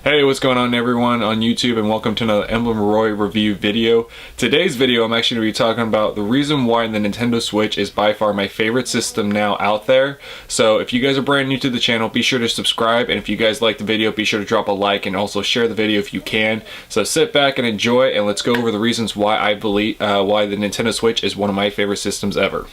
Hey, what's going on everyone on YouTube, and welcome to another Emblem Roy review video. Today's video I'm actually going to be talking about the reason why the Nintendo Switch is by far my favorite system now out there. So if you guys are brand new to the channel, be sure to subscribe, and if you guys like the video, be sure to drop a like and also share the video if you can. So sit back and enjoy, and let's go over the reasons why I believe why the Nintendo Switch is one of my favorite systems ever.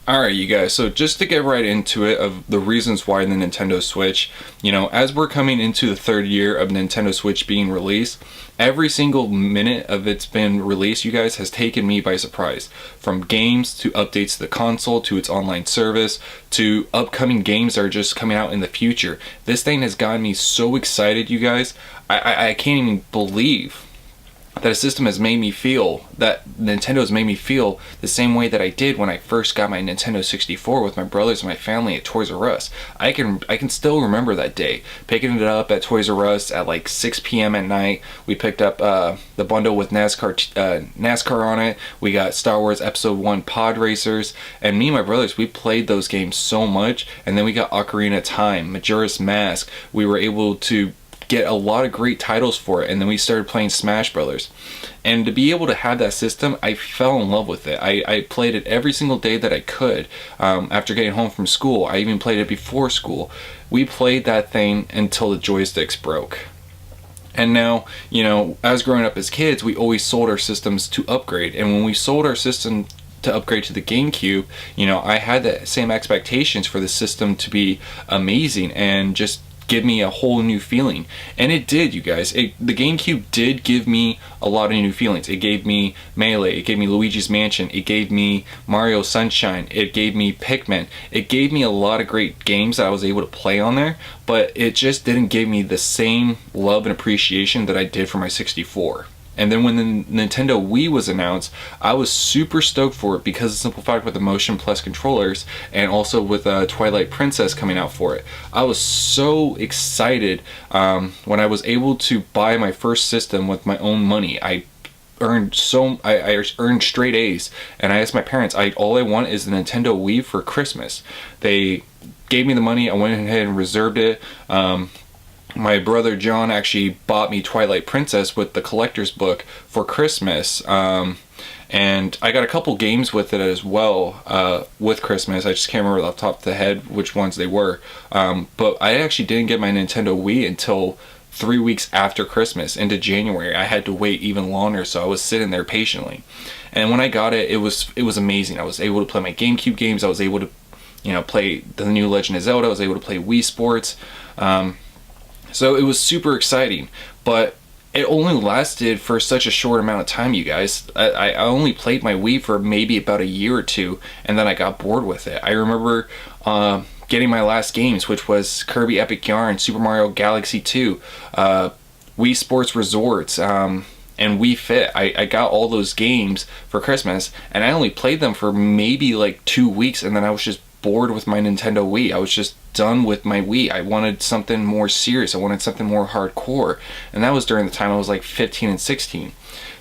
Alright you guys, so just to get right into it of the reasons why the Nintendo Switch, as we're coming into the third year of Nintendo Switch being released, every single minute of it's been released, you guys, has taken me by surprise. From games to updates to the console to its online service to upcoming games that are just coming out in the future. This thing has gotten me so excited, you guys. I can't even believe that a system has made me feel, that Nintendo has made me feel the same way that I did when I first got my Nintendo 64 with my brothers and my family at Toys R Us. I can still remember that day, picking it up at Toys R Us at like 6 p.m. at night. We picked up the bundle with NASCAR on it. We got Star Wars Episode 1 Pod Racers, and me and my brothers, we played those games so much. And then we got Ocarina of Time, Majora's Mask. We were able to get a lot of great titles for it, and then we started playing Smash Brothers. And to be able to have that system, I fell in love with it. I played it every single day that I could. After getting home from school, I even played it before school. We played that thing until the joysticks broke. And now, as growing up as kids, we always sold our systems to upgrade. And when we sold our system to upgrade to the GameCube, I had the same expectations for the system to be amazing and just give me a whole new feeling. And it did, you guys. The GameCube did give me a lot of new feelings. It gave me Melee, it gave me Luigi's Mansion, it gave me Mario Sunshine, it gave me Pikmin. It gave me a lot of great games that I was able to play on there, but it just didn't give me the same love and appreciation that I did for my 64. And then when the Nintendo Wii was announced, I was super stoked for it because of the simple fact with the Motion Plus controllers, and also with Twilight Princess coming out for it. I was so excited when I was able to buy my first system with my own money. I earned straight A's, and I asked my parents, all I want is the Nintendo Wii for Christmas. They gave me the money. I went ahead and reserved it. My brother John actually bought me Twilight Princess with the collector's book for Christmas, and I got a couple games with it as well with Christmas. I just can't remember off the top of the head which ones they were, but I actually didn't get my Nintendo Wii until 3 weeks after Christmas, into January. I had to wait even longer, so I was sitting there patiently. And when I got it, it was amazing. I was able to play my GameCube games. I was able to play the new Legend of Zelda. I was able to play Wii Sports. So it was super exciting, but it only lasted for such a short amount of time, you guys. I only played my Wii for maybe about a year or two, and then I got bored with it. I remember getting my last games, which was Kirby Epic Yarn, Super Mario Galaxy 2, Wii Sports Resorts, and Wii Fit. I got all those games for Christmas, and I only played them for maybe like 2 weeks, and then I was just bored with my Nintendo Wii. I was just done with my Wii. I wanted something more serious. I wanted something more hardcore. And that was during the time I was like 15 and 16.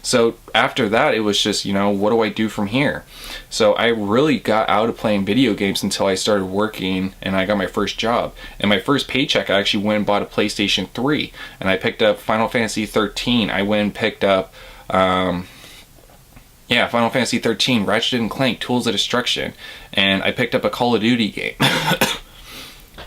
So after that, it was just, what do I do from here? So I really got out of playing video games until I started working and I got my first job. And my first paycheck, I actually went and bought a PlayStation 3. And I picked up Final Fantasy 13. I went and picked up Final Fantasy 13, Ratchet and Clank, Tools of Destruction, and I picked up a Call of Duty game.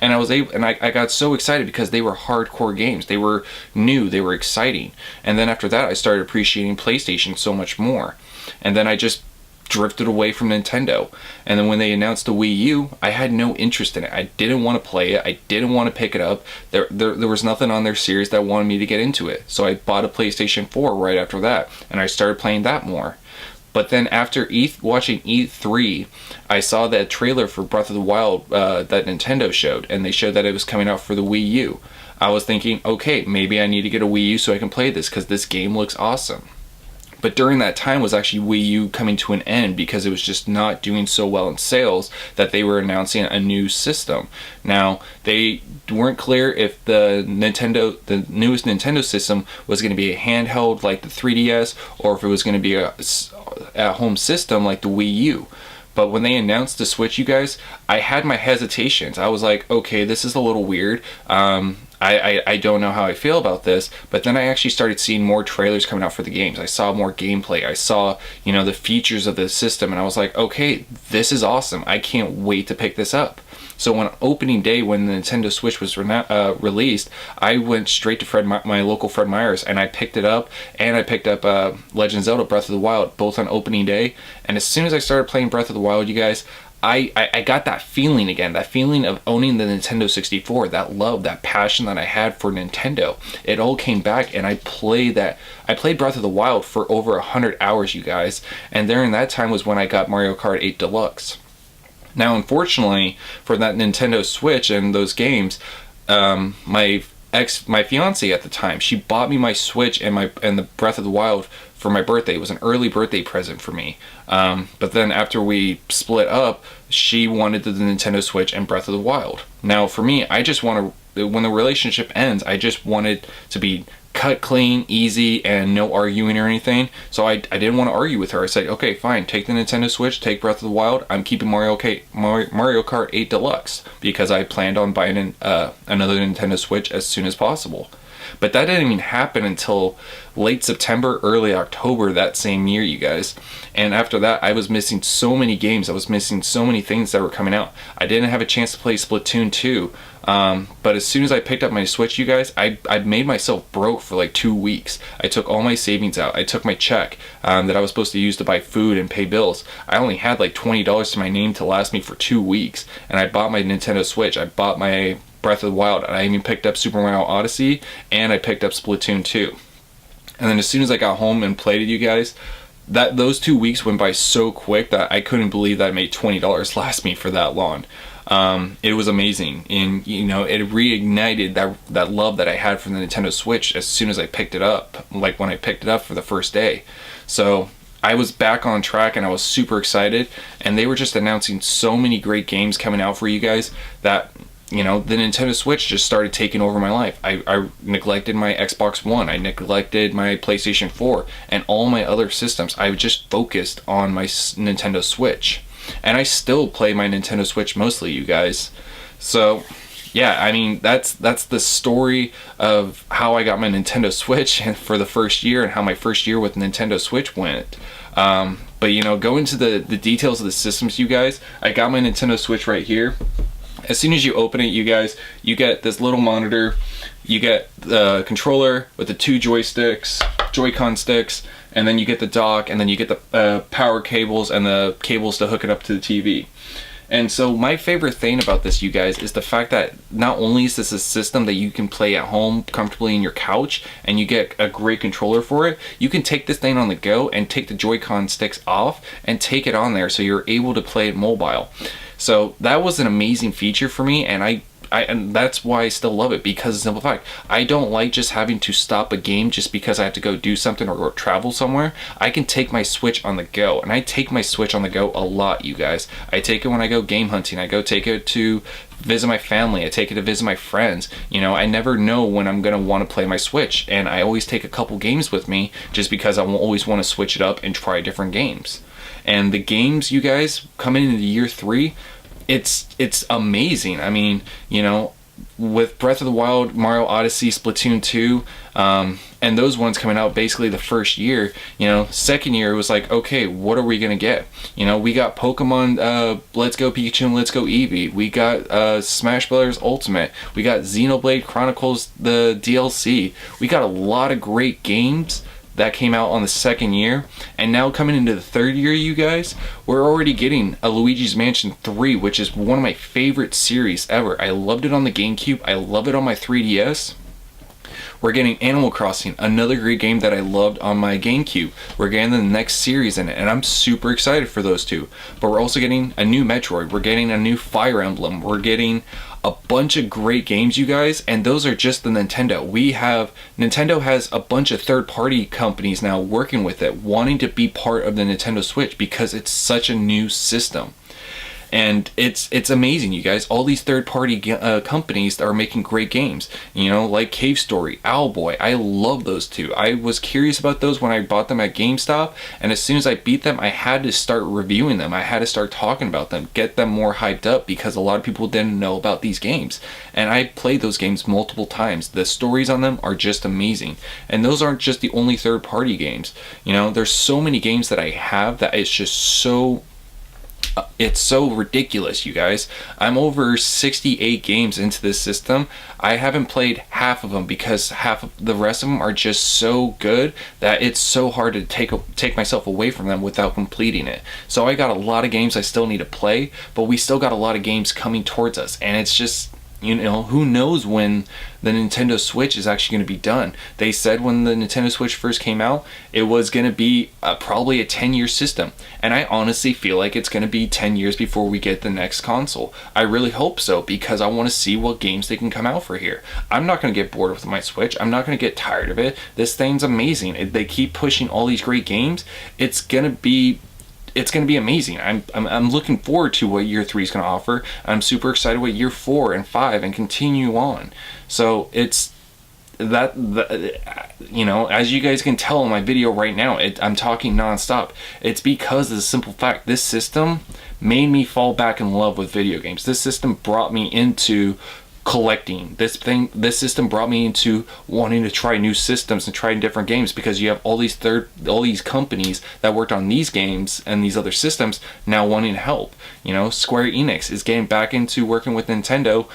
And I got so excited because they were hardcore games. They were new, they were exciting. And then after that, I started appreciating PlayStation so much more. And then I just drifted away from Nintendo. And then when they announced the Wii U, I had no interest in it. I didn't want to play it. I didn't want to pick it up. There was nothing on their series that wanted me to get into it. So I bought a PlayStation 4 right after that, and I started playing that more. But then after watching E3, I saw that trailer for Breath of the Wild that Nintendo showed, and they showed that it was coming out for the Wii U. I was thinking, okay, maybe I need to get a Wii U so I can play this because this game looks awesome. But during that time was actually Wii U coming to an end because it was just not doing so well in sales that they were announcing a new system. Now, they weren't clear if the newest Nintendo system was going to be a handheld like the 3DS or if it was going to be a at-home system like the Wii U. But when they announced the Switch, you guys, I had my hesitations. I was like, okay, this is a little weird. I don't know how I feel about this, but then I actually started seeing more trailers coming out for the games. I saw more gameplay. I saw, the features of the system, and I was like, okay, this is awesome. I can't wait to pick this up. So on opening day, when the Nintendo Switch was released, I went straight to my local Fred Meyer's, and I picked it up, and I picked up Legend of Zelda Breath of the Wild, both on opening day. And as soon as I started playing Breath of the Wild, you guys, I got that feeling again, that feeling of owning the Nintendo 64, that love, that passion that I had for Nintendo. It all came back, and I played Breath of the Wild for over 100 hours, you guys, and during that time was when I got Mario Kart 8 Deluxe. Now, unfortunately, for that Nintendo Switch and those games, my fiance at the time, she bought me my Switch and the Breath of the Wild for my birthday. It was an early birthday present for me. But then after we split up, she wanted the Nintendo Switch and Breath of the Wild. Now, for me, I just want to, when the relationship ends, I just want it to be cut clean, easy, and no arguing or anything. So I didn't want to argue with her. I said, okay, fine, take the Nintendo Switch, take Breath of the Wild. I'm keeping Mario Kart 8 Deluxe because I planned on buying another Nintendo Switch as soon as possible. But that didn't even happen until late September, early October that same year, you guys. And after that, I was missing so many games. I was missing so many things that were coming out. I didn't have a chance to play Splatoon 2. But as soon as I picked up my Switch, you guys, I made myself broke for like 2 weeks. I took all my savings out. I took my check that I was supposed to use to buy food and pay bills. I only had like $20 to my name to last me for 2 weeks. And I bought my Nintendo Switch. I bought my Breath of the Wild, and I even picked up Super Mario Odyssey, and I picked up Splatoon 2. And then as soon as I got home and played it, you guys, those 2 weeks went by so quick that I couldn't believe that I made $20 last me for that long. It was amazing, and it reignited that love that I had for the Nintendo Switch as soon as I picked it up, like when I picked it up for the first day. So I was back on track, and I was super excited, and they were just announcing so many great games coming out for you guys that the Nintendo Switch just started taking over my life. I neglected my Xbox One. I neglected my PlayStation 4 and all my other systems. I just focused on my Nintendo Switch. And I still play my Nintendo Switch mostly, you guys. So, yeah, I mean, that's the story of how I got my Nintendo Switch for the first year and how my first year with Nintendo Switch went. But, go into the details of the systems, you guys. I got my Nintendo Switch right here. As soon as you open it, you guys, you get this little monitor. You get the controller with the 2 Joy-Con sticks, and then you get the dock, and then you get the power cables and the cables to hook it up to the TV. And so my favorite thing about this, you guys, is the fact that not only is this a system that you can play at home comfortably in your couch, and you get a great controller for it, you can take this thing on the go and take the Joy-Con sticks off and take it on there so you're able to play it mobile. So that was an amazing feature for me, and and that's why I still love it, because of the simple fact, I don't like just having to stop a game just because I have to go do something or go travel somewhere. I can take my Switch on the go, and I take my Switch on the go a lot, you guys. I take it when I go game hunting. I go take it to visit my family. I take it to visit my friends. I never know when I'm going to want to play my Switch, and I always take a couple games with me just because I always want to switch it up and try different games. And the games, you guys, coming into year 3, it's amazing. I mean, with Breath of the Wild, Mario Odyssey, Splatoon 2, and those ones coming out basically the first year, second year it was like, okay, what are we gonna get? We got Pokemon Let's Go Pikachu and Let's Go Eevee. We got Smash Brothers Ultimate. We got Xenoblade Chronicles, the DLC. We got a lot of great games that came out on the second year, and now coming into the third year, you guys, we're already getting a Luigi's Mansion 3, which is one of my favorite series ever. I loved it on the GameCube. I love it on my 3DS. We're getting Animal Crossing, another great game that I loved on my GameCube. We're getting the next series in it, and I'm super excited for those two. But we're also getting a new Metroid. We're getting a new Fire Emblem. We're getting a bunch of great games, you guys, and those are just the Nintendo. Nintendo has a bunch of third-party companies now working with it, wanting to be part of the Nintendo Switch because it's such a new system. And it's amazing, you guys. All these third-party companies that are making great games, you know, like Cave Story, Owlboy. I love those two. I was curious about those when I bought them at GameStop, and as soon as I beat them, I had to start reviewing them. I had to start talking about them, get them more hyped up, because a lot of people didn't know about these games. And I played those games multiple times. The stories on them are just amazing. And those aren't just the only third-party games. You know, there's so many games that I have that it's just so... it's so ridiculous, you guys. I'm over 68 games into this system. I haven't played half of them because half of the rest of them are just so good that it's so hard to take myself away from them without completing it. So I got a lot of games I still need to play, but we still got a lot of games coming towards us, and it's just, you know, who knows when the Nintendo Switch is actually going to be done. They said when the Nintendo Switch first came out, it was going to be probably a 10-year system. And I honestly feel like it's going to be 10 years before we get the next console. I really hope so, because I want to see what games they can come out for here. I'm not going to get bored with my Switch. I'm not going to get tired of it. This thing's amazing. They keep pushing all these great games. It's going to be amazing. I'm looking forward to what year 3 is going to offer. I'm super excited what year 4 and 5 and continue on. So it's that you know, as you guys can tell in my video right now, I'm talking nonstop. It's because of the simple fact this system made me fall back in love with video games. This system brought me into collecting. This system brought me into wanting to try new systems and try different games, because you have all these companies that worked on these games and these other systems now wanting to help. You know, Square Enix is getting back into working with Nintendo.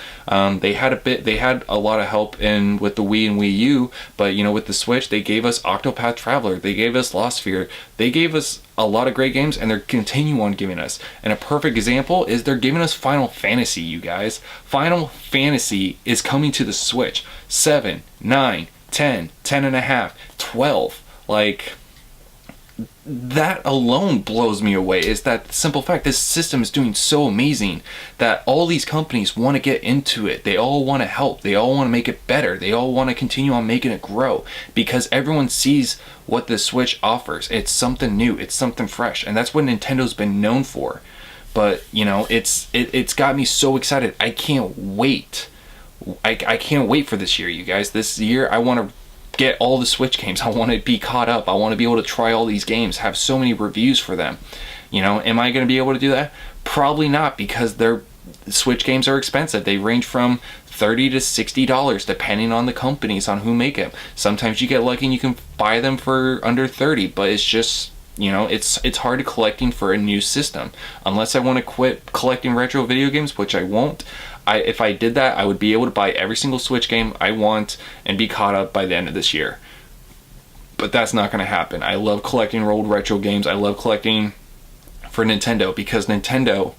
They had a lot of help with the Wii and Wii U, but you know, with the Switch, they gave us Octopath Traveler, they gave us Lost Sphere, they gave us a lot of great games, and they're continue on giving us. And a perfect example is they're giving us Final Fantasy, you guys. Final Fantasy is coming to the Switch. 7, 9, 10, 10 and a half, 12. Like, that alone blows me away. Is that simple fact this system is doing so amazing that all these companies want to get into it. They all want to help. They all want to make it better. They all want to continue on making it grow, because everyone sees what the Switch offers. It's something new. It's something fresh, and that's what Nintendo's been known for. But you know, it's got me so excited. I can't wait. I can't wait for this year, you guys. This year I want to get all the Switch games. I want to be caught up. I want to be able to try all these games, have so many reviews for them. You know, am I going to be able to do that? Probably not, because their Switch games are expensive. They range from $30 to $60 depending on the companies, on who make them. Sometimes you get lucky and you can buy them for under $30, but it's just, you know, it's hard collecting for a new system. Unless I want to quit collecting retro video games, which I won't. If I did that, I would be able to buy every single Switch game I want and be caught up by the end of this year. But that's not going to happen. I love collecting old retro games. I love collecting for Nintendo, because Nintendo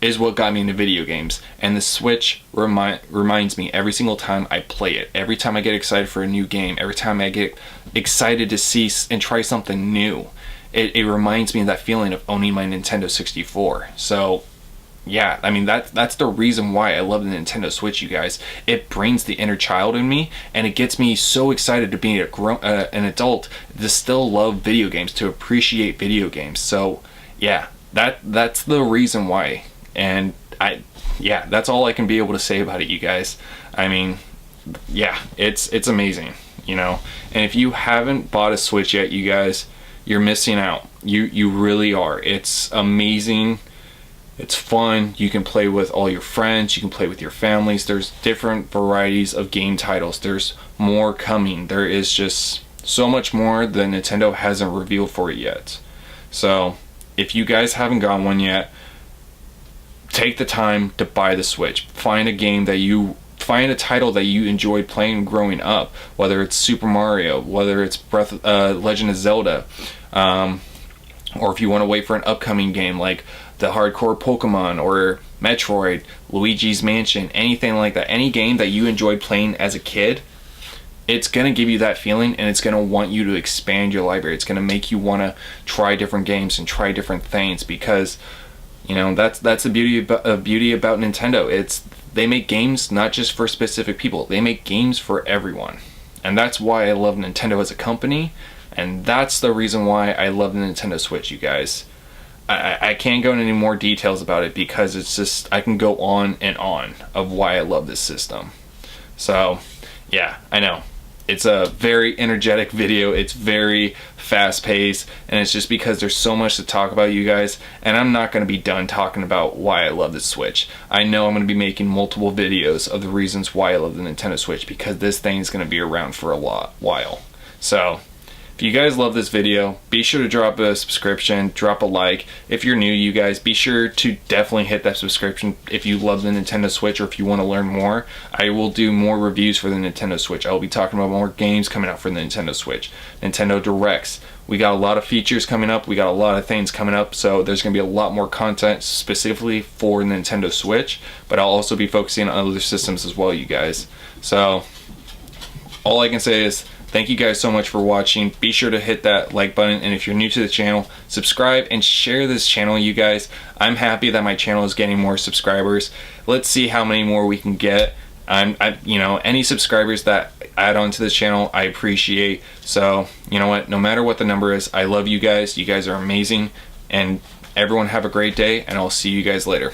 is what got me into video games. And the Switch reminds me every single time I play it. Every time I get excited for a new game. Every time I get excited to see and try something new. It reminds me of that feeling of owning my Nintendo 64. So yeah, I mean, that's the reason why I love the Nintendo Switch, you guys. It brings the inner child in me, and it gets me so excited to be an adult to still love video games, to appreciate video games. So yeah, that's the reason why. And that's all I can be able to say about it, you guys. I mean, yeah, it's amazing, you know. And if you haven't bought a Switch yet, you guys, you're missing out. You really are. It's amazing. It's fun. You can play with all your friends. You can play with your families. There's different varieties of game titles. There's more coming. There is just so much more that Nintendo hasn't revealed for it yet. So if you guys haven't got one yet, take the time to buy the Switch. Find a title that you enjoyed playing growing up, whether it's Super Mario, whether it's Legend of Zelda, or if you want to wait for an upcoming game like the hardcore Pokemon or Metroid, Luigi's Mansion, anything like that. Any game that you enjoyed playing as a kid, it's going to give you that feeling, and it's going to want you to expand your library. It's going to make you want to try different games and try different things, because that's the beauty about Nintendo. They make games not just for specific people. They make games for everyone. And that's why I love Nintendo as a company, and that's the reason why I love the Nintendo Switch, you guys. I can't go into any more details about it, because it's just, I can go on and on of why I love this system. So yeah, I know it's a very energetic video, it's very fast paced, and it's just because there's so much to talk about, you guys, and I'm not going to be done talking about why I love the Switch. I know I'm going to be making multiple videos of the reasons why I love the Nintendo Switch, because this thing is going to be around for a while. So if you guys love this video, be sure to drop a subscription, drop a like. If you're new, you guys, be sure to definitely hit that subscription if you love the Nintendo Switch, or if you want to learn more. I will do more reviews for the Nintendo Switch. I will be talking about more games coming out for the Nintendo Switch. Nintendo Directs. We got a lot of features coming up. We got a lot of things coming up. So there's going to be a lot more content specifically for Nintendo Switch. But I'll also be focusing on other systems as well, you guys. So all I can say is, thank you guys so much for watching. Be sure to hit that like button, and if you're new to the channel, subscribe and share this channel, you guys. I'm happy that my channel is getting more subscribers. Let's see how many more we can get. Any subscribers that add on to this channel, I appreciate. So, you know what? No matter what the number is, I love you guys. You guys are amazing, and everyone have a great day, and I'll see you guys later.